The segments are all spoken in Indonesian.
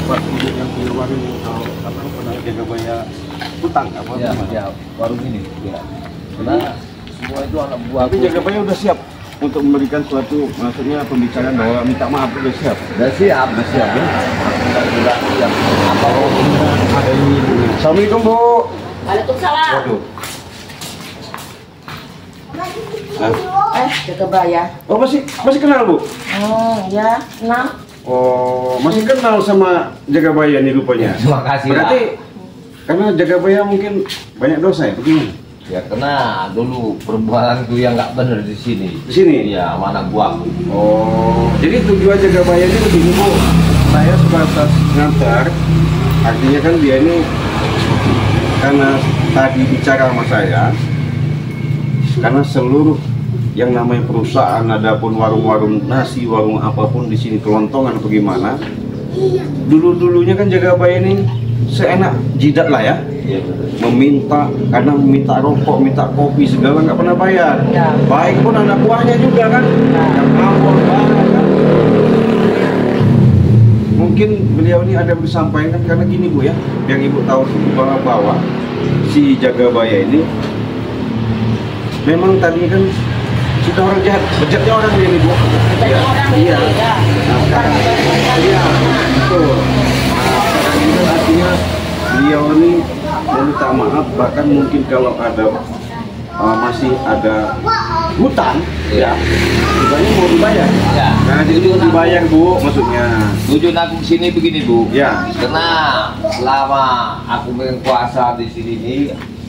Pak ibu yang punya warung kalau apa pernah jaga bayar utang apa? Ya, warung ini. Ya. Karena semua itu anak buah. Tapi jaga bayar udah siap untuk memberikan suatu, maksudnya pembicaraan bahwa minta maaf udah siap. Udah siap ya. Sudah siap. Apa Ada ini. Assalamualaikum Bu. Waalaikumsalam. Waduh. Jaga bayar. Oh masih kenal Bu? Oh ya, kenal. Oh masih kenal sama jaga bayar nih rupanya. Terima kasih. Berarti karena jaga bayar mungkin banyak dosa ya, bagaimana? Ya karena dulu perbuatanku yang nggak benar di sini. Di sini? Iya, sama anak buahku. Oh, jadi tujuan jaga bayar ini begini Bu. Saya sebatas ngantar, artinya kan dia ini karena tadi bicara sama saya, karena seluruh yang namanya perusahaan, adapun warung-warung nasi, warung apapun di sini kelontongan atau gimana, dulunya kan jaga bayar ini seenak jidat lah ya. Iya. Karena meminta rokok, minta kopi, segala nggak pernah bayar. Ya. Baik pun anak buahnya juga kan, yang ngawur banget kan. Mungkin beliau ini ada bersampaikan karena gini Bu ya, yang Ibu tahu bahwa si jaga bayar ini memang tadi kan sudah orang jahat, bejatnya orang ini Bu. Bejatnya orang ini, Iya. ya. Nah, sekarang, iya, betul. Nah, sekarang itu artinya beliau ini meminta maaf, bahkan mungkin kalau ada masih ada hutang, ya, hutangnya mau dibayar. Ya. Nah, jadi dibayar Bu, maksudnya. Tujuan aku sini begini Bu. Ya. Karena selama aku berkuasa di sini ini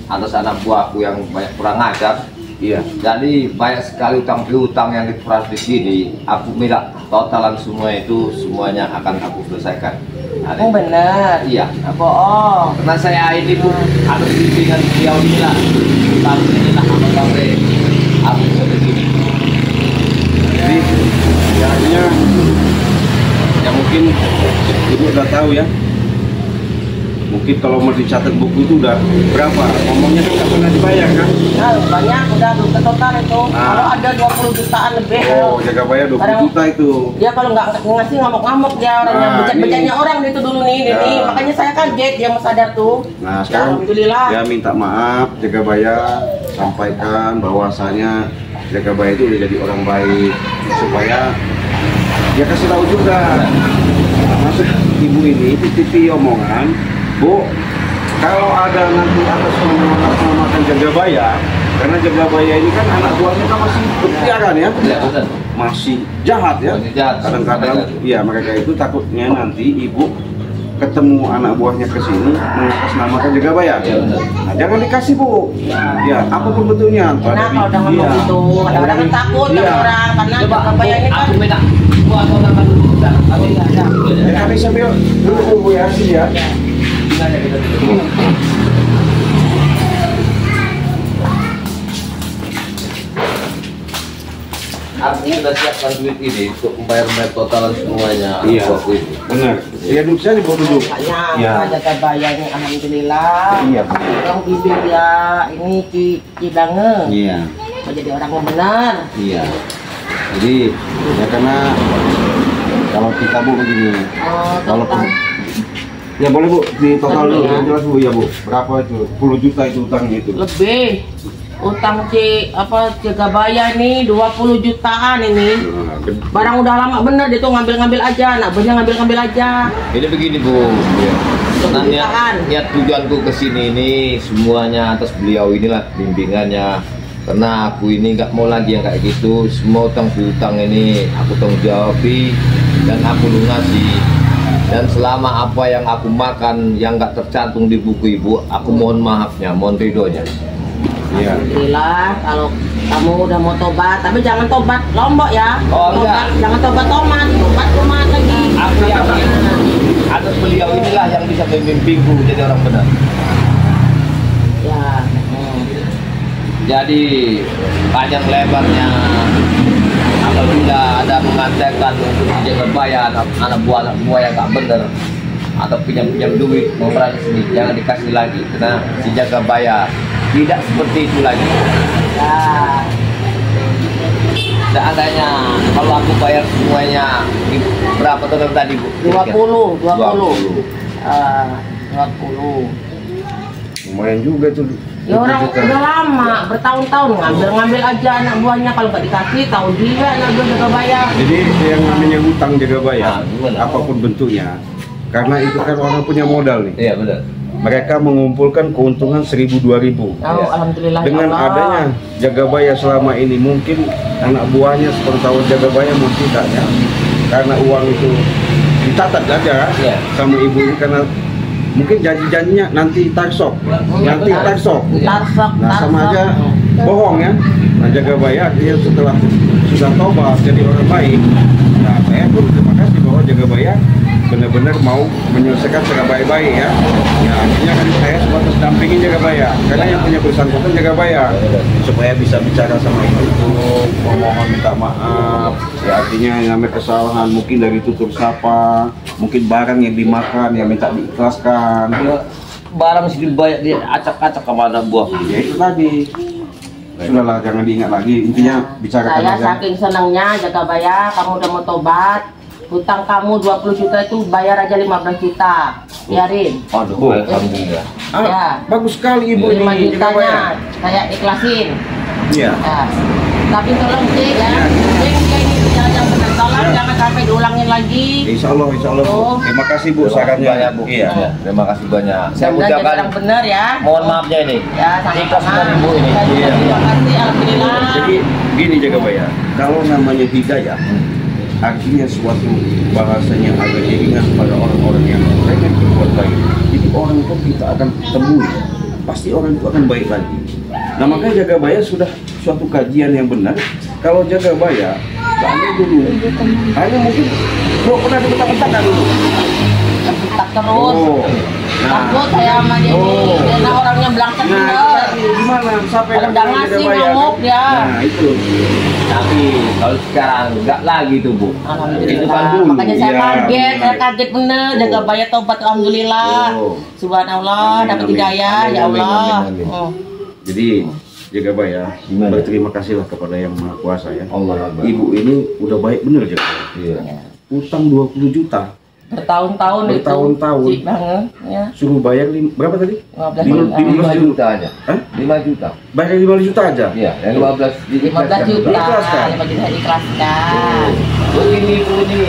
atas anak buahku yang banyak kurang ajar. Iya. Jadi banyak sekali utang piutang yang diperas di sini. Aku minta totalan semua itu semuanya akan aku selesaikan. Nah, Oh benar. iya. Bohong. Karena saya ini Bu ada bimbingan beliau inilah. Tahun inilah sampai aku bisa begini. Jadi, ya artinya, ya mungkin Ibu udah tahu ya. Mungkin kalau mau dicatat buku itu udah berapa? Ngomongnya kan nggak pernah dibayar kan? Nah, banyak udah ke total itu. Ah. Kalau ada 20 jutaan lebih. Oh, jaga bayar 20 Kadang- juta itu. Dia kalau nggak ngasih ngamuk-ngamuk dia orangnya, Nah, bejat-bejatnya orang itu dulu nih, Ya. ini makanya saya kaget dia mau sadar tuh. Nah sekarang Alhamdulillah. ya minta maaf jaga bayar, sampaikan bahwasanya jaga bayar itu udah jadi orang baik, supaya dia kasih tahu juga. Maksud ibu ini titipi omongan, Bu, kalau ada nanti atas nama jaga bayar, karena jaga bayar ini kan anak buahnya kan masih berkeliaran ya, Ya betul. masih jahat ya. Masih jahat. Kadang-kadang ya mereka itu takutnya nanti ibu ketemu anak buahnya ke sini mengatasnamakan jaga bayar. Ya, benar. Nah, jangan dikasih Bu. Ya, apapun bentuknya. Kenapa kalau udah ngomong gitu? Kadang-kadang kan takut Iya. sama orang karena jaga bayar ini kan. Aku minta buat orang kan udah. Oh iya ada. Ya, kami sambil dulu Bu ya sih ya. Aku sudah siapkan duit ini untuk membayar totalan semuanya. Iya. Aku ini. Benar. Ya duduk saya Bu duduk. Makanya Ya. jaga bayar ini alhamdulillah. Iya Bu. Orang bimbing dia ini Cidange. Iya. Mau jadi orang yang benar. Iya. Jadi ya karena kalau kita Bu begini, Oh, walaupun total. ya boleh Bu di total dulu Ya. yang jelas Bu ya Bu. Berapa itu? 10 juta itu utangnya itu. Lebih. Utang jaga bayar nih 20 jutaan ini. Nah, gede. Barang udah lama bener dia tuh ngambil-ngambil aja, anak buahnya ngambil-ngambil aja. Ini begini Bu. Karena niat tujuanku ke sini ini semuanya atas beliau inilah bimbingannya. Karena aku ini nggak mau lagi yang kayak gitu. Semua utang piutang ini aku tanggung jawabi dan aku lunasi. Dan selama apa yang aku makan yang nggak tercantum di buku ibu, aku mohon maafnya, mohon ridhonya. Iya. Alhamdulillah kalau kamu udah mau tobat, tapi jangan tobat Lombok ya. Oh, tobat, enggak. jangan tobat tomat lagi. Aku yakin atas beliau inilah yang bisa membimbingku jadi orang benar. Ya. Jadi panjang lebarnya apabila ada mengatakan untuk menjaga bayar anak buah yang nggak benar atau pinjam duit memeran sini jangan dikasih lagi karena si jaga bayar tidak seperti itu lagi. Ya. Seandainya kalau aku bayar semuanya Berapa total tadi Bu? 20. 20. 20. Lumayan juga tuh. Ya orang udah lama, bertahun-tahun ngambil aja anak buahnya, kalau nggak dikasih tahu dia anak buah jaga bayar. Jadi yang namanya hutang jaga bayar, Nah, gimana? apapun bentuknya, karena itu kan orang punya modal nih. Iya benar. Mereka mengumpulkan keuntungan 1.000-2.000. Oh, alhamdulillah. Dengan ya Allah. adanya jaga bayar selama ini, mungkin anak buahnya sepengetahuan jaga bayar mungkin tidak ya, karena uang itu dicatat aja Iya. sama ibu ini, karena mungkin janji-janjinya nanti tarsok, nanti tarsok. Tarsok, Nah sama tarsok. aja bohong ya. Nah jaga bayar dia setelah sudah tobat jadi orang baik. Nah saya pun terima kasih bahwa jaga bayar benar-benar mau menyelesaikan secara baik-baik ya. Ya akhirnya kan saya sebatas dampingin jaga bayar, karena yang punya bersangkutan jaga bayar, supaya bisa bicara sama ibu, memohon minta maaf. Ya artinya yang namanya kesalahan mungkin dari tutur sapa, mungkin barang yang dimakan yang minta diikhlaskan. Barang sih banyak dia acak-acak sama anak buah. Ya itu tadi. Sudahlah, jangan diingat lagi. Intinya bicarakan Saya aja. saking senangnya jaga bayar, kamu udah mau tobat. Hutang kamu 20 juta itu bayar aja 15 juta. Biarin. Aduh, Oh. alhamdulillah. Ya. Bagus sekali ibu 5 ini jaga bayar. jutanya saya ikhlasin. Iya. Ya. Tapi tolong sih ya, dia ini bicara yang benar. Tolong jangan sampai diulangin lagi. Insya Allah, insya Allah. Bu. Oh. Terima kasih Bu Terima kasih sarannya. banyak Bu. Iya. Ya, terima kasih banyak. Saya Mudah-mudahan jadi ucapkan orang benar ya. mohon maafnya ini. Ya, Ikhlas sama-sama. dengan Ibu ini. Saya juga Iya. terima kasih, alhamdulillah. Jadi gini jaga bayar. Kalau namanya hidayah, artinya suatu bahasanya agak ringan pada orang-orang yang pengen berbuat baik. Jadi orang itu kita akan temui, pasti orang itu akan baik lagi. Nah makanya jaga bayar sudah suatu kajian yang benar. Kalau jaga bayar, tanya dulu. Hanya mungkin belum pernah dibentak-bentakkan dulu. Tak terus. Oh, Takut saya sama dia Oh. ini. Karena orangnya belangkat Nah, itu bener. tadi gimana? Sampai Kalau udah ngasih ngamuk dia. Nah, itu. Tapi kalau sekarang enggak lagi tuh Bu. Itu kan Alhamdulillah. dulu. Makanya saya Iya, kaget, saya benar. kaget bener. Jaga bayar tobat, alhamdulillah. Oh. Subhanallah, Amin, dapat amin. hidayah, Amin, ya amin, Allah. amin, amin. Oh. Jadi jaga bayar, Gimana? berterima kasihlah kepada Yang Maha Kuasa ya. Allah Akbar. Ibu ini udah baik bener jaga. Iya. Utang 20 juta, Bertahun-tahun itu. Bertahun-tahun. Cik banget, ya. suruh bayar berapa tadi? 15 Lima- juta. 5 juta aja. Hah? 5 juta. Bayar 5 juta aja. Iya, yang 15 15 juta. Ikhlaskan. 5 juta ikhlaskan. Begini Bu, ini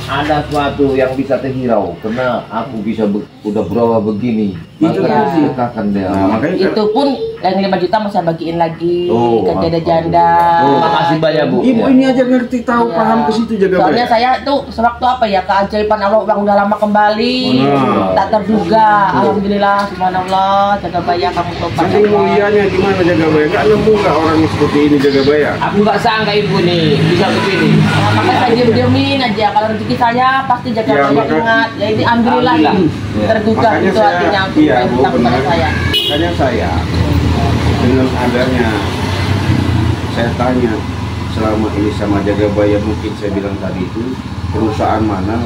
ada suatu yang bisa terhirau karena aku bisa udah berubah begini. Itu Maka tadi. silakan dia. Nah, makanya Itu pun yang 5 juta masih saya bagiin lagi Oh, ke janda-janda. Oh. Terima kasih banyak Bu. Ibu Ya. ini aja ngerti tahu Iya. paham ke situ jaga Soalnya bayar. saya tuh sewaktu apa ya, keajaiban Allah uang udah lama kembali, Wow. tak terduga. Alhamdulillah, subhanallah, jaga bayar kamu tobat. Saking mulianya gimana jaga bayar? Gak nemu nggak orang yang seperti ini jaga bayar? Aku nggak sangka Ibu nih bisa begini. Nah, makanya saya diem-diemin aja. Kalau rezeki saya pasti jaga Ya, bayar, maka- ingat. Ya ini alhamdulillah, Alhamdulillah. ini Ya. terduga Makanya itu saya, artinya untuk iya Bu hutang kepada benar. saya. Makanya saya dengan adanya saya tanya selama ini sama jaga bayar, mungkin saya bilang tadi itu perusahaan mana,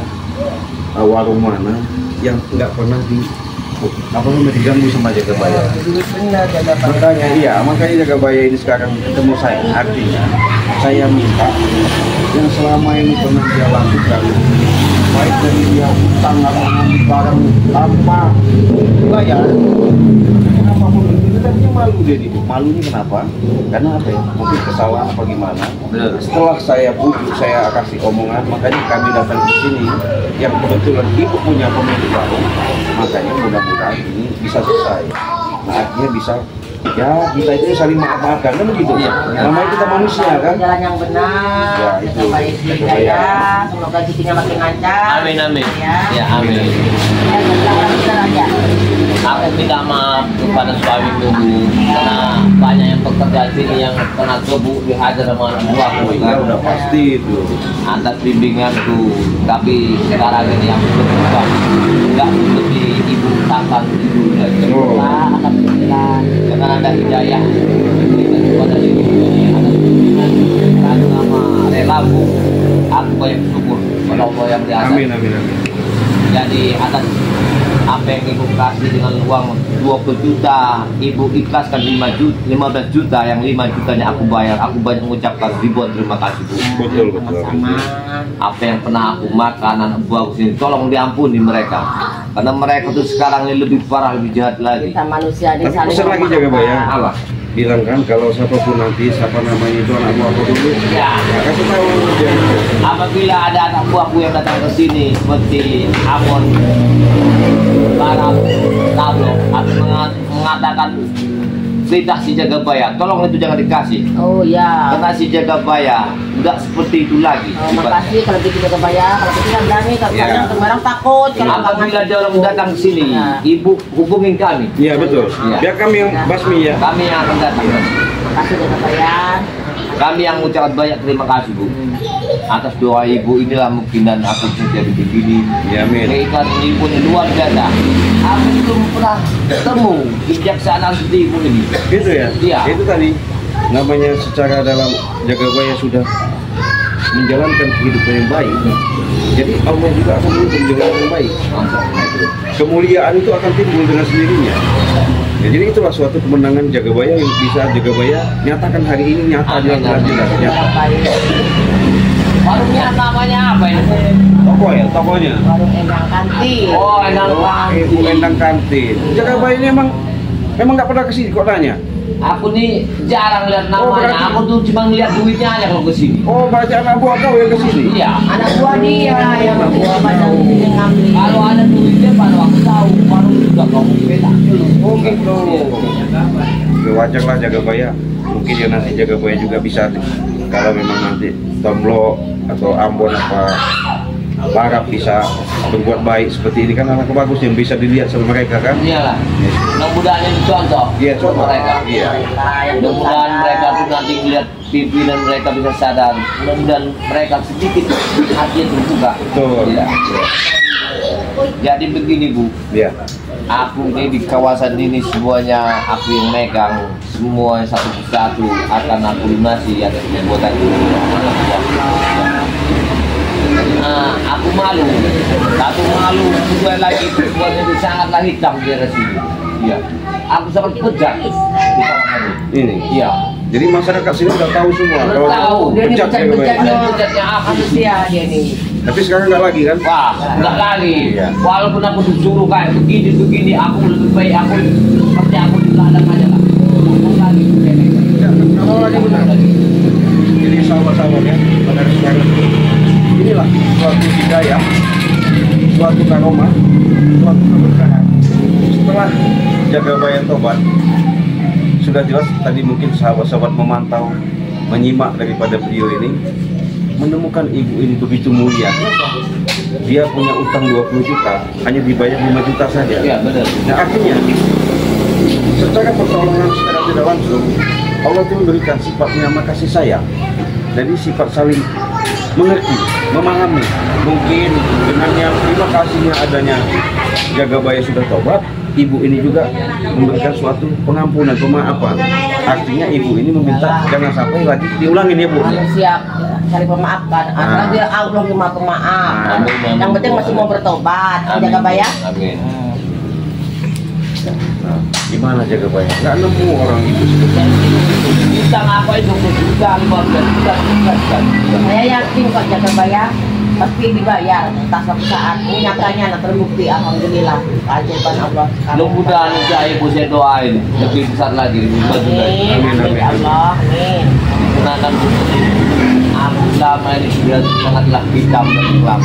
warung mana yang nggak pernah diganggu sama jaga bayar. Benar jaga bayar. Makanya iya, makanya jaga bayar ini sekarang ketemu saya. Artinya saya minta yang selama ini pernah dia lakukan, baik dari dia utang atau ngambil barang tanpa bayar, kenapa itu kan dia malu dia itu. Malunya kenapa? Karena apa ya? Mungkin kesalahan apa gimana? Benar. Setelah saya bujuk, saya kasih omongan, makanya kami datang ke sini. Yang kebetulan ibu punya pemilik baru, makanya mudah-mudahan ini bisa selesai. Nah, akhirnya bisa, ya kita itu saling maaf-maafkan kan begitu. Namanya kita manusia kan. Jalan yang benar, Ya, itu. jaga baik Jaga hidayah, bayar. semoga rezekinya makin lancar. Amin amin. Ya. Ya amin. Ya, jaga orang benar aja. Aku minta maaf kepada suami Bu karena banyak yang bekerja di sini yang kena kebu dihajar sama anak buahku Ya kan. udah pasti itu. Atas bimbinganku, tapi sekarang ini yang berubah nggak seperti ibu takan ibu Oh. Alhamdulillah. dengan ada hidayah kita kepada ibu ini ada bimbingan dan nama rela Bu, aku banyak bersyukur pada Allah yang di atas. Amin amin amin. Jadi atas apa yang ibu kasih dengan uang 20 juta, ibu ikhlaskan 15 juta, yang 5 jutanya aku bayar. Aku banyak mengucapkan ribuan terima kasih, Bu. Betul, betul. Apa yang pernah aku makan, anak buahku sini, tolong diampuni mereka. Karena mereka tuh sekarang ini lebih parah, lebih jahat lagi. Kita manusia ini Tapi saling pesan lagi jaga bayar. Apa? Bilang kan kalau siapapun nanti, siapa namanya itu anak buah aku dulu, Ya. kasih tahu dia. Apabila ada anak buahku yang datang ke sini seperti Amon, Barang, Tablo, atau mengatakan cerita si Jagabaya, tolong itu jangan dikasih. Oh ya. Karena si Jagabaya nggak seperti itu lagi. Oh, makasih kalau kita Jagabaya, kalau kita berani, kalau Ya. kadang orang takut. Kalau Apabila ada orang datang ke sini, Ya. ibu hubungin kami. Iya betul. Ya. Biar kami yang basmi ya. Kami yang akan datang. Makasih Jagabaya. Kami yang mengucapkan banyak terima kasih, Bu. Atas doa ibu inilah mungkin dan aku menjadi begini. Ya, amin. Keikhlasan ibu ini luar biasa. Aku belum pernah ketemu kebijaksanaan seperti ibu ini. Gitu ya. Iya. Itu tadi namanya secara dalam Jagabaya sudah menjalankan kehidupan yang baik. Jadi Allah juga akan menuntut dengan yang baik. Kemuliaan itu akan timbul dengan sendirinya. Ya, jadi itulah suatu kemenangan Jagabaya yang bisa Jagabaya nyatakan hari ini nyata di dalam nyata. Warungnya namanya apa ini? Toko ya, tokonya. Warung Endang Kantin. Oh, Endang Oh, Ibu Endang Kantin. Jagabaya ini memang nggak pernah kesini kotanya. Aku nih jarang lihat Oh, namanya. berarti- Aku tuh cuma lihat duitnya aja kalau kesini. Oh, berarti anak buah kau yang kesini. Iya. Anak buah dia yang pada ngambil. Kalau ada duitnya baru aku tahu. Baru juga kamu beda dulu. Oh gitu. Ya, wajar lah Jagabaya. Mungkin ya nanti Jagabaya juga bisa kalau memang nanti Tomlo atau Ambon apa Barat bisa berbuat baik seperti ini kan anak bagus yang bisa dilihat sama mereka kan. Iyalah. Mudah-mudahan ini contoh. Iya, contoh. mereka. Iya. Mudah-mudahan mereka tuh nanti lihat pimpinan mereka bisa sadar. Mudah-mudahan mereka sedikit hati terbuka. Betul. Iya. Jadi begini, Bu. Iya. Aku ini di kawasan ini semuanya aku yang megang, semua satu persatu akan aku lunasi atas perbuatan ini. Aku malu, satu malu, kedua lagi perbuatan itu sangatlah hitam di daerah sini. Iya, aku sangat bejat. Ini. Iya. Jadi masyarakat sini udah tahu semua. Udah tahu. Dia ini Bejat Jagabaya. bejat-bejatnya manusia dia nih. Tapi sekarang nggak lagi kan? Wah, enggak lagi. Iya. Walaupun aku disuruh kayak begini, aku lebih baik aku seperti aku di ladang aja lah. Aku lagi. Ya, kalau lagi benar. Jadi sahabat-sahabat ya, pada sekarang inilah suatu hidayah, suatu karomah, suatu keberkahan. Setelah Jagabaya tobat, sudah jelas tadi mungkin sahabat-sahabat memantau, menyimak daripada beliau ini, menemukan ibu ini begitu mulia. Dia punya utang 20 juta, hanya dibayar 5 juta saja. Iya, benar. Nah artinya, secara pertolongan secara tidak langsung, Allah itu memberikan sifat nama kasih sayang. Jadi sifat saling mengerti, memahami. Mungkin dengan yang terima kasihnya adanya Jagabaya sudah tobat, ibu ini juga memberikan suatu pengampunan, pemaafan. Artinya ibu ini meminta jangan sampai lagi diulangin ya Bu. Manusia cari pemaafkan. Karena dia Allah yang maha pemaaf. Amin, amin. Yang penting masih mau bertobat. Amin. Jagabaya. Amin. Nah, gimana Jagabaya? Nggak nemu orang itu. Kita ngapain 20 juta, 15 juta, 15 juta. Saya yakin kok Jagabaya pasti dibayar. Entah suatu saat ini nyatanya terbukti. Alhamdulillah. Keajaiban Allah. Mudah-mudahan aja ibu saya doain lebih besar lagi, lebih bagus lagi. Amin. Amin, Amin. amin. Ya Allah. Amin. Kenangan aku selama ini sudah sangatlah hitam dan kelam.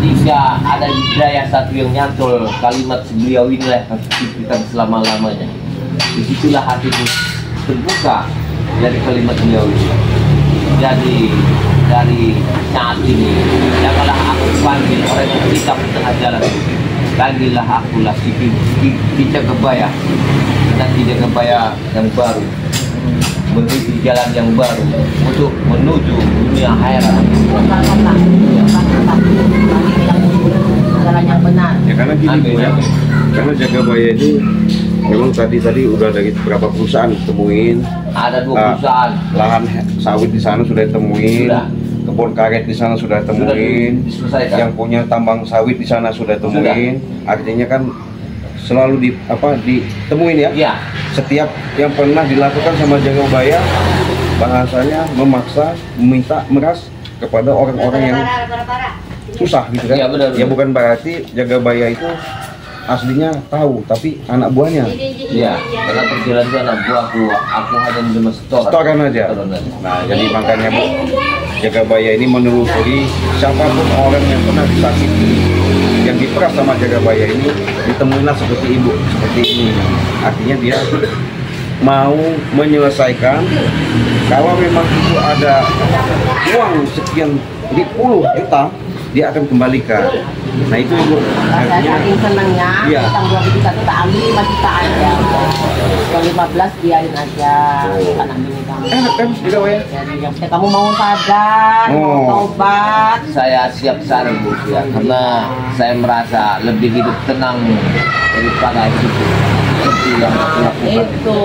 Jika ada hidayah satu yang nyantol kalimat beliau inilah yang kita selama-lamanya. Disitulah hatiku terbuka dari kalimat beliau ini. Jadi dari saat ini janganlah aku panggil orang yang hitam di tengah jalan. Panggillah akulah si Jagabaya, nanti Jagabaya yang baru, menuju jalan yang baru untuk menuju dunia akhirat. Jalan yang benar. Ya karena gini Bu ya. Amin. Karena Jagabaya ini memang tadi udah dari beberapa perusahaan ditemuin. Ada 2 Ah, perusahaan. Lahan sawit di sana sudah ditemuin. Sudah. Kebun karet di sana sudah ditemuin. diselesaikan. Yang punya tambang sawit di sana sudah ditemuin. Artinya kan selalu ditemuin ya. Iya. Setiap yang pernah dilakukan sama Jagabaya, bahasanya memaksa, meminta, meras kepada orang-orang yang susah gitu kan. Iya, benar. Ya bukan berarti Jagabaya itu aslinya tahu, tapi anak buahnya. Iya, karena perjalanan itu anak buahku, aku hanya menerima Setoran aja. Nah, jadi makanya Bu, Jagabaya ini menelusuri siapapun orang yang pernah disakiti, yang diperas sama Jagabaya ini, ditemuilah seperti ibu, seperti ini. Artinya dia mau menyelesaikan. Kalau memang itu ada uang sekian puluh juta, dia akan kembalikan. Nah itu ibu. Saya saking senangnya, Iya. utang 20 juta itu tak ambil 5 juta aja. Kalau 15 biarin aja, bukan ambilin kamu. Enak kan Jagabaya? Jadi yang penting kamu mau sadar, mau tobat. Saya siap sana Bu ya, karena saya merasa lebih hidup tenang daripada hidup seperti yang aku lakukan. Itu.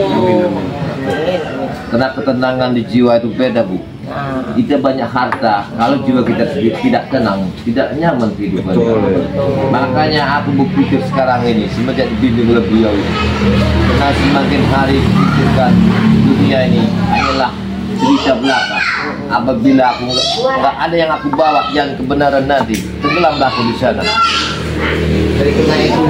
Karena ketenangan di jiwa itu beda Bu. Nah, Kita banyak harta, kalau jiwa kita tidak tenang, tidak nyaman kehidupan. Betul. Makanya aku berpikir sekarang ini semenjak dibimbing oleh beliau ini, karena semakin hari pikirkan dunia ini hanyalah cerita belaka. Apabila aku nggak ada yang aku bawa yang kebenaran nanti, tenggelamlah aku di sana. Jadi karena itu,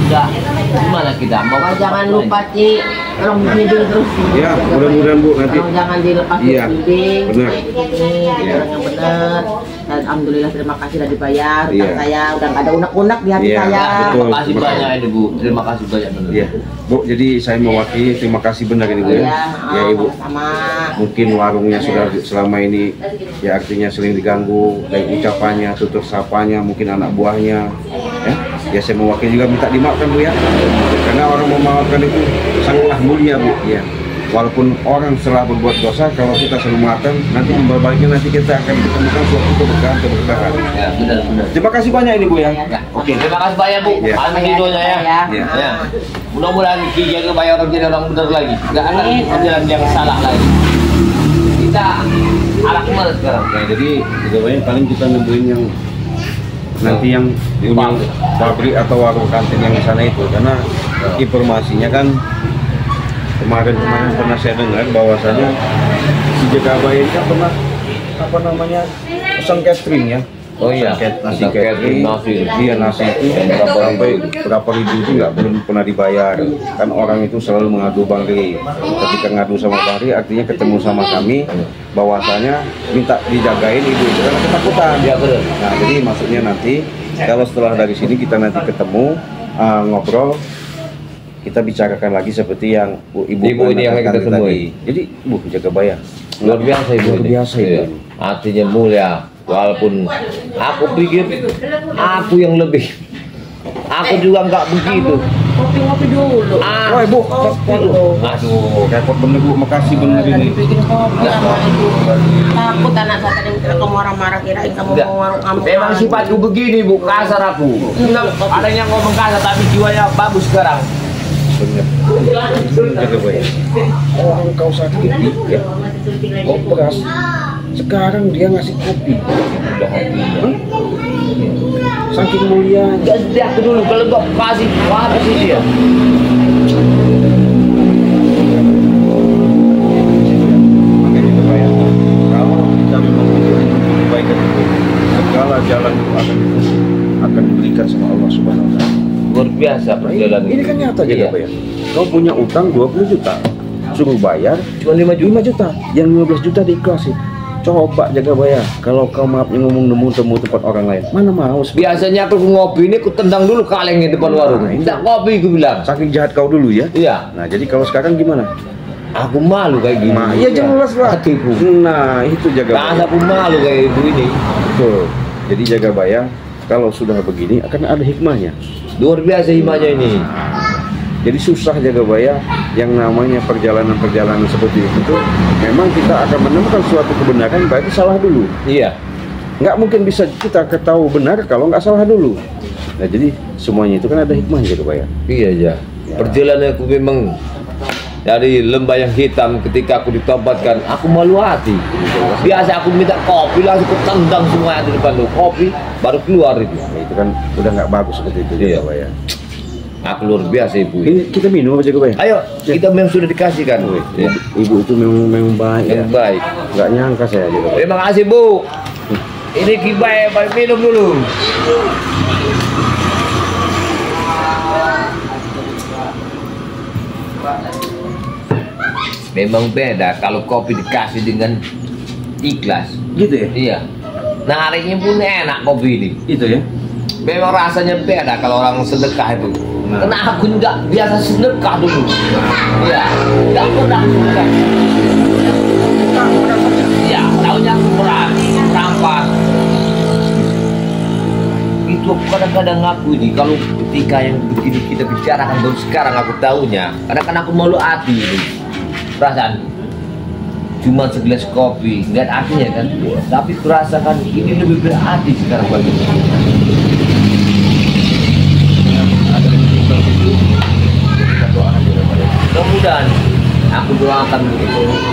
udah gimana kita mau? jangan lupa Ci, tolong bimbing terus. Ya, mudah-mudahan Bu nanti. Tolong jangan dilepas Iya, bimbing. benar. Ini orang yang benar. Dan alhamdulillah terima kasih sudah dibayar. Iya. Utang saya udah nggak ada unek-unek di hati Iya, saya. betul. Terima kasih banyak ini Bu, terima kasih banyak benar. Iya, Bu. Jadi saya mewakili terima kasih benar ini Bu ya. Ya Ibu. Sama. Mungkin warungnya sudah selama ini ya artinya sering diganggu dari ucapannya, tutur sapanya, mungkin anak buahnya. Ya saya mewakili juga minta dimaafkan Bu ya. Karena orang memaafkan itu sangatlah mulia Bu ya. Walaupun orang setelah berbuat dosa, kalau kita selalu memaafkan, nanti membaliknya nanti kita akan ditemukan suatu keberkahan. Ya, benar-benar. Terima kasih banyak ini Bu ya. Ya, oke, terima kasih banyak Bu. Iya. Amin hidupnya ya. Iya. Ya. Mudah-mudahan Ki Jagabaya orang jadi orang benar lagi. Enggak ada perjalanan yang salah lagi. Kita arah kemana sekarang? Nah, jadi Jagabaya paling kita nemuin yang nanti yang punya pabrik atau warung kantin yang di sana itu, karena informasinya kan kemarin pernah saya dengar bahwasanya si Jagabaya ini kan pernah pesan catering ya. Oh iya, nasi pesan catering, nasi. iya nasi itu sampai berapa ribu itu belum pernah dibayar. Kan orang itu selalu mengadu Bang Ri. Ketika ngadu sama Bang Ri, artinya ketemu sama kami, bahwasanya minta dijagain ibu itu kan ketakutan. Ya benar. Nah jadi maksudnya nanti kalau setelah dari sini kita nanti ketemu ngobrol, kita bicarakan lagi seperti yang ibu ini yang kita temui. Jadi Bu Jagabaya Luar biasa ibu. Luar ini. biasa ibu. Iya. Artinya mulia. Walaupun aku pikir aku yang lebih. Aku juga nggak begitu. Kopi-kopi dulu. Oh Ibu, Aduh. repot bener Bu, makasih bener ini. Bikin kopi sama itu. Takut anak saya tadi kamu marah-marah kirain kamu Enggak. mau warung kamu. Memang sifatku begini Bu, kasar aku. Ada yang ngomong kasar tapi jiwanya bagus sekarang. Bener. Jagabaya. Orang kau sakiti ya, kau beras. Sekarang dia ngasih kopi. Udah hatinya. Saking mulianya. Jadi aku dulu kalau gua kasih apa sih dia? Makanya Jagabaya, kalau kita memang ingin kebaikan itu, segala jalan itu akan diberikan sama Allah Subhanahu Wa Taala. Luar biasa perjalanan. Ini kan nyata Iya. Jagabaya. Kau punya utang 20 juta, suruh bayar Cuma 5 juta. 5 juta, yang 15 juta diikhlasin. Coba Jagabaya, kalau kau maafnya ngomong nemu tempat orang lain, mana mau? Biasanya aku ngopi ini aku tendang dulu kalengnya depan warung. Nah, itu. Tidak kopi aku bilang. Saking jahat kau dulu ya. Iya. Nah jadi kalau sekarang gimana? Aku malu kayak gini. Nah, iya jelas lah. Hatiku. Nah itu Jagabaya. Nah, aku malu kayak ibu ini. Betul. Jadi Jagabaya, kalau sudah begini akan ada hikmahnya. Luar biasa hikmahnya ini. Jadi susah Jagabaya yang namanya perjalanan-perjalanan seperti itu tuh, memang kita akan menemukan suatu kebenaran, berarti salah dulu. Iya. Nggak mungkin bisa kita ketahui benar kalau nggak salah dulu. Nah jadi semuanya itu kan ada hikmahnya Jagabaya. Iya aja. Perjalanan aku memang dari lembah yang hitam. Ketika aku ditobatkan, aku malu hati. Biasa aku minta kopi langsung aku tendang semua di depan lu. Kopi baru keluar itu. Nah, itu kan udah nggak bagus seperti itu Iya. Jagabaya. Aku luar biasa ibu. Ini kita minum apa Jaga Bayar? Ayo, kita memang sudah dikasihkan. Ya. Ibu itu memang baik. Yang baik. Nggak nyangka saya Jaga Bayar. Terima kasih Bu. Ini Kibai, minum dulu. Memang beda kalau kopi dikasih dengan ikhlas. Gitu ya? Iya. Nah hari ini pun enak kopi ini. Itu ya? Memang rasanya beda kalau orang sedekah itu. Nah. Karena aku nggak biasa sedekah dulu. Iya. Nggak pernah sedekah. Iya. Tahunya aku merampas. Itu kadang-kadang aku ini kalau ketika yang begini kita bicarakan baru sekarang aku tahunya. Kadang-kadang aku malu hati ini. Perasaan cuma segelas kopi nggak ada artinya kan, tapi kurasakan ini lebih berarti sekarang bagi mudah-mudahan aku doakan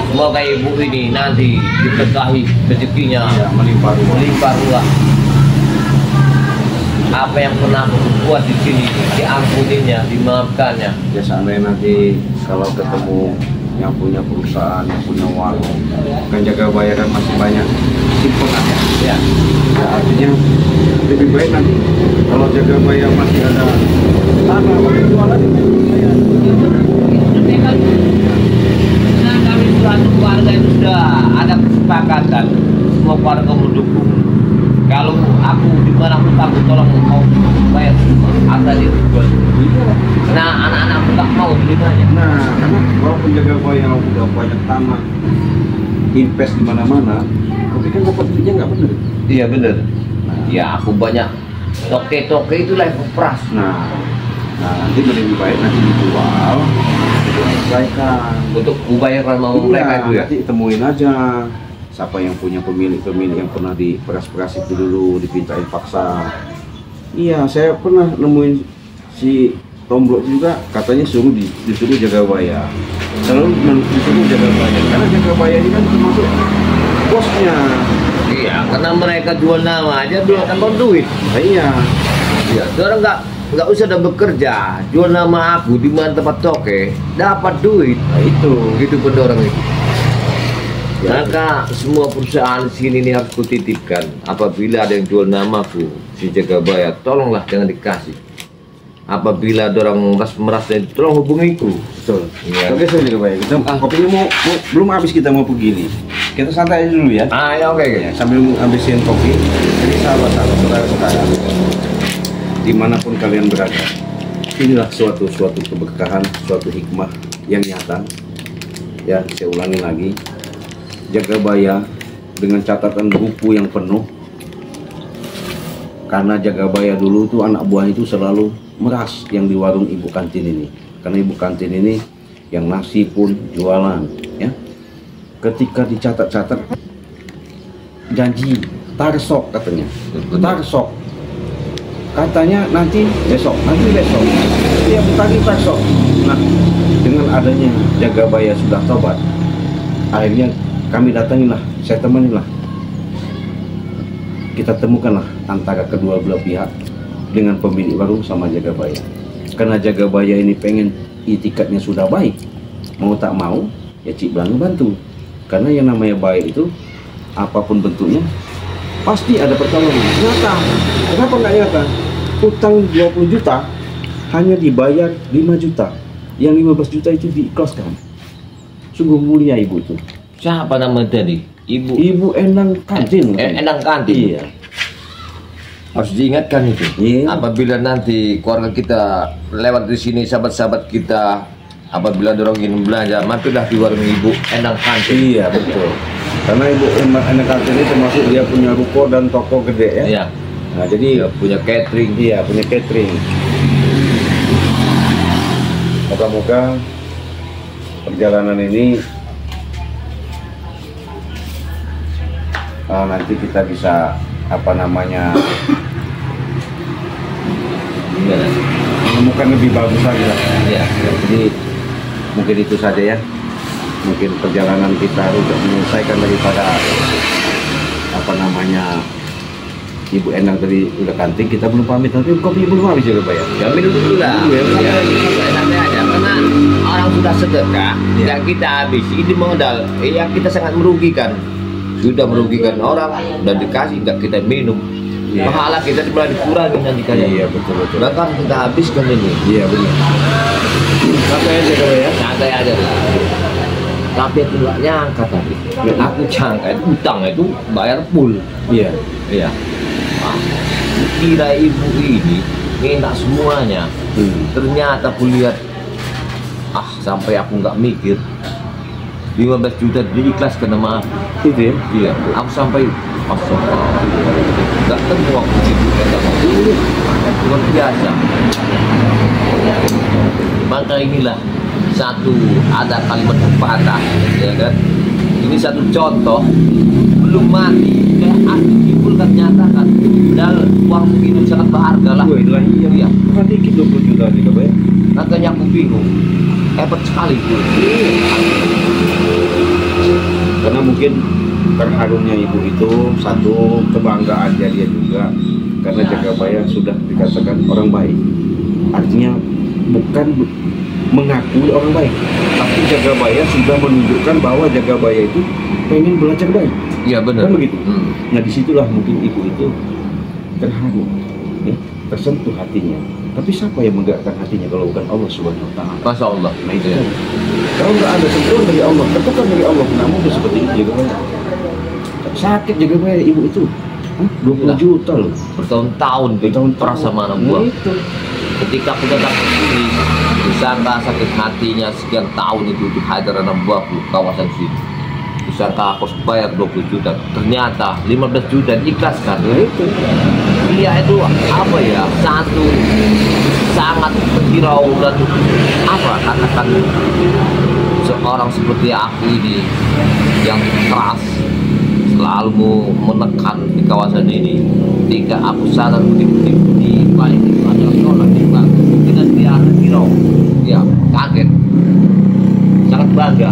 semoga ibu ini nanti diberkahi rezekinya Ya, melimpah ruah. Apa yang pernah aku buat di sini diampuninya, dimaafkannya. Ya seandainya nanti kalau ketemu yang punya perusahaan, yang punya warung, kan Jaga Bayar kan masih banyak simpenan ya. Ya artinya lebih baik nanti kalau Jaga Bayar masih ada tanah boleh jualan di Bayar. Nah, kami suatu keluarga itu sudah ada kesepakatan semua keluarga mendukung. Kalau aku dimana aku takut tolong mau bayar semua, ada di jual. Nah, anak-anak tak mau terimanya. Nah, karena walaupun Jaga Bayar udah banyak tanah, invest di mana-mana, tapi kan dapat duitnya nggak bener. Iya bener. Ya aku banyak toke-toke itulah yang peras. Nah, nanti lebih baik nanti dijual, diselesaikan. Untuk bayar mau Iya, mereka itu ya. nanti temuin aja siapa yang punya pemilik yang pernah diperas-peras itu dulu, dipintain paksa. Iya, saya pernah nemuin si Tomblok juga, katanya disuruh Jaga Bayar. Selalu disuruh Jaga Bayar, karena Jaga Bayar ini kan termasuk bosnya. Iya, karena mereka jual nama aja jual tanpa duit. Nah, iya. Iya, orang nggak usah udah bekerja, jual nama aku di mana tempat toke, dapat duit. Nah, itu. Gitu pendorong itu. Ya, Maka semua perusahaan sini ini harus kutitipkan. Apabila ada yang jual namaku, si Jaga Bayar, tolonglah jangan dikasih. Apabila ada orang meras dan tolong hubungiku. betul. Iya. Oke, saya Jaga Bayar. Kita kopinya mau belum habis, kita mau pergi nih. Kita santai aja dulu ya. Ah ya oke. Ya, sambil habisin kopi. Jadi sahabat-sahabat saudara-saudara, dimanapun kalian berada, inilah suatu keberkahan, suatu hikmah yang nyata. Ya, saya ulangi lagi. Jaga Bayar dengan catatan buku yang penuh, karena Jaga Bayar dulu tuh anak buah itu selalu meras yang di warung ibu kantin ini, karena ibu kantin ini yang nasi pun jualan ya. Ketika dicatat-catat janji tarsok katanya, tarsok katanya nanti besok tiap pagi tarsok. Nah, dengan adanya Jaga Bayar sudah tobat, akhirnya kami datangilah, saya temanilah, kita temukanlah antara kedua belah pihak dengan pemilik warung sama Jaga Bayar. Karena Jaga Bayar ini pengen itikadnya sudah baik, mau tak mau ya Cik Blang bantu. Karena yang namanya baik itu apapun bentuknya pasti ada pertolongan. Nyata, kenapa nggak nyata? Utang 20 juta hanya dibayar 5 juta, yang 15 juta itu diikhlaskan. Sungguh mulia ibu itu. Siapa nama tadi? Ibu Endang Kantin. Endang Kantin. Iya. Harus diingatkan itu. Iya. Apabila nanti keluarga kita lewat di sini, sahabat-sahabat kita, apabila dorong ingin belanja, mampirlah di warung Ibu Endang Kantin. Iya betul. Karena Ibu Endang Kantin ini termasuk dia punya ruko dan toko gede ya. Iya. Nah jadi Dia punya catering. iya punya catering. Moga-moga perjalanan ini nanti kita bisa apa namanya menemukan lebih bagus lagi lah. Iya. Jadi mungkin itu saja ya. Mungkin perjalanan kita untuk menyelesaikan daripada apa namanya Ibu Endang tadi udah kanting, kita belum pamit, tapi kopi belum habis juga Pak ya. Ya minum dulu lah. Ya, santai aja karena orang sudah sedekah, yang kita habis ini modal, ya kita sangat merugikan. Sudah merugikan orang dan dikasih nggak kita minum. Pahala kita malah dikurangi nanti kan. Iya betul. Bahkan kita habiskan ini. Iya benar. Santai aja kalau ya. Santai aja lah. Tapi itu nggak nyangka tadi. Aku jangka itu utang itu bayar full. Iya. Iya. Kira ibu ini minta semuanya. Ternyata aku lihat sampai aku nggak mikir 15 juta diikhlaskan sama aku. Itu ya? Iya. Aku sampai nggak temu aku itu luar biasa. Maka inilah satu ada kalimat pepatah, ya kan? Ini satu contoh belum mati aku timbulkan nyatakan dan uang begitu sangat berharga lah. Itulah iya. Kan dikit 20 juta nih Pak ya. Makanya aku bingung, hebat sekali tuh. Karena mungkin terharumnya ibu itu satu kebanggaan dia juga karena Jagabaya sudah dikatakan orang baik. Artinya bukan mengakui orang baik, tapi Jagabaya sudah menunjukkan bahwa Jagabaya itu pengen belajar baik. Iya benar. Kan begitu. Nah disitulah mungkin ibu itu terharu, ya, tersentuh hatinya. Tapi siapa yang menggerakkan hatinya kalau bukan Allah Subhanahu Wa Taala? Masya Allah. Nah itu kan. Kalau nggak ada sentuhan dari Allah, ketukan dari Allah, nggak mungkin seperti itu Jagabaya. Sakit Jagabaya ibu itu. 20 juta loh. Bertahun-tahun perasa mana gua. Itu. Ketika aku datang ke sini, disangka sakit hatinya sekian tahun itu di Haidar anak buahku kawasan sini. Disangka aku harus bayar 20 juta, ternyata 15 juta diikhlaskan. Nah itu. Dia itu apa ya? Satu sangat berkirau dan katakan seorang seperti aku ini yang keras selalu menekan di kawasan ini. Ketika aku sadar di balik itu adalah seorang yang kita dia kira ya kaget, sangat bangga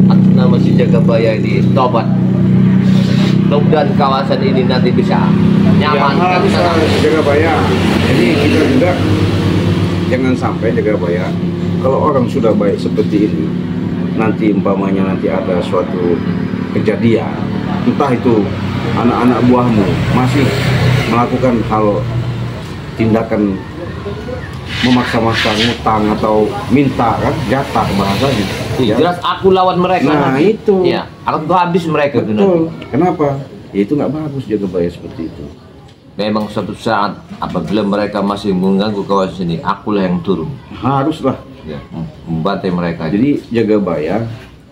atas nama si Jagabaya ini tobat. Mudah-mudahan kawasan ini nanti bisa nyaman harus Jagabaya. Jadi kita juga jangan sampai Jagabaya kalau orang sudah baik seperti ini, nanti umpamanya nanti ada suatu kejadian, entah itu anak-anak buahmu masih melakukan hal tindakan memaksa-maksa ngutang atau minta kan jatah bahasanya. Jelas aku lawan mereka. Nah itu. Ya, aku habis mereka. Betul. Kenapa? Ya itu nggak bagus Jagabaya seperti itu. Memang suatu saat apabila mereka masih mengganggu kawasan ini, akulah yang turun. Haruslah. Ya, membantai mereka. Jadi Jagabaya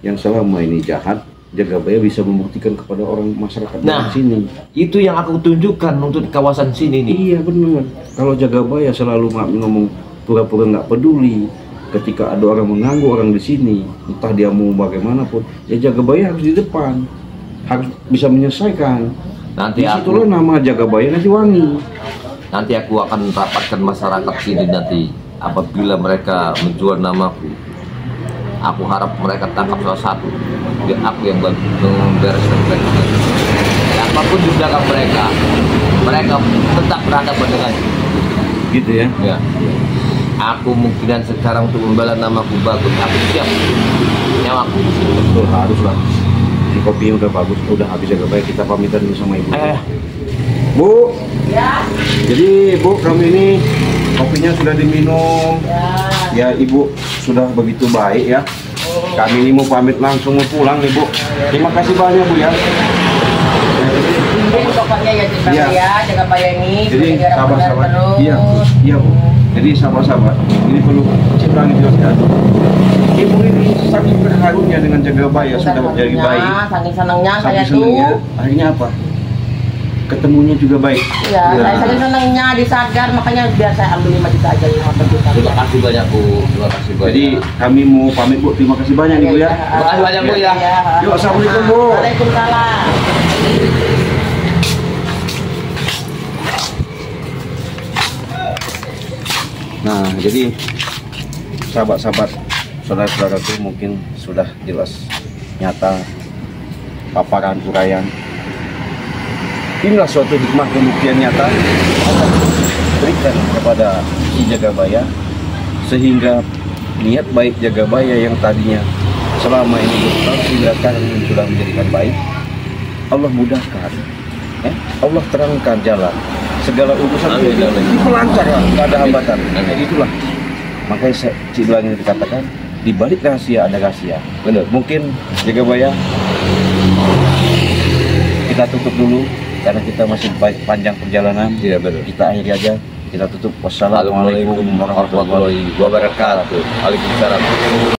yang selama ini jahat, Jagabaya bisa membuktikan kepada orang masyarakat di sini. Itu yang aku tunjukkan untuk kawasan sini nih. Iya benar. Kalau Jagabaya selalu ngomong pura-pura nggak peduli, ketika ada orang mengganggu orang di sini, entah dia mau bagaimanapun, ya Jagabaya harus di depan, harus bisa menyelesaikan. Nanti itulah nama Jagabaya nanti wangi. Nanti aku akan rapatkan masyarakat sini nanti. Apabila mereka menjual namaku, aku harap mereka tangkap salah satu. Biar aku yang membereskan mereka. Apapun di belakang mereka tetap berhadapan dengan gitu ya. Ya. Aku mungkinan sekarang untuk membela namaku bagus. Aku siap nyawaku. Betul, haruslah. Ini kopinya udah bagus, udah habis Jagabaya. Kita pamitan dulu sama ibu. Bu. Ya. Jadi Bu, kami ini kopinya sudah diminum. Ya Ibu sudah begitu baik ya. Kami ini mau pamit langsung mau pulang nih Bu. Terima kasih banyak Bu ya. Ini pokoknya ya Jagabaya ini. Jadi sahabat-sahabat. Iya, iya Bu. Jadi sahabat-sahabat, ini perlu Cipta dijelaskan. Ibu ini saking terharunya dengan Jagabaya sudah menjadi baik. Saking senangnya saya senangnya, akhirnya apa? Ketemunya juga baik. Iya, saya saking senangnya disadar, makanya biar saya ambil 5 juta aja 5 juta. Terima kasih banyak Bu. Terima kasih banyak. Jadi kami mau pamit Bu. Terima kasih banyak nih Bu ya. Terima kasih banyak Bu ya. Yuk, assalamualaikum Bu. Waalaikumsalam. Nah, jadi sahabat-sahabat, saudara-saudaraku mungkin sudah jelas nyata paparan uraian inilah suatu hikmah pembuktian nyata Allah berikan kepada si Jagabaya, sehingga niat baik Jagabaya yang tadinya selama ini bertahun sudah menjadikan baik, Allah mudahkan, Allah terangkan jalan, segala urusan dipelancar, nggak ada hambatan. Itulah makanya Cik Belang ini dikatakan di balik rahasia ada rahasia. Benar. Mungkin Jagabaya kita tutup dulu karena kita masih panjang perjalanan. Iya benar. Kita akhiri aja. Kita tutup. Wassalamualaikum warahmatullahi wabarakatuh. Waalaikumsalam.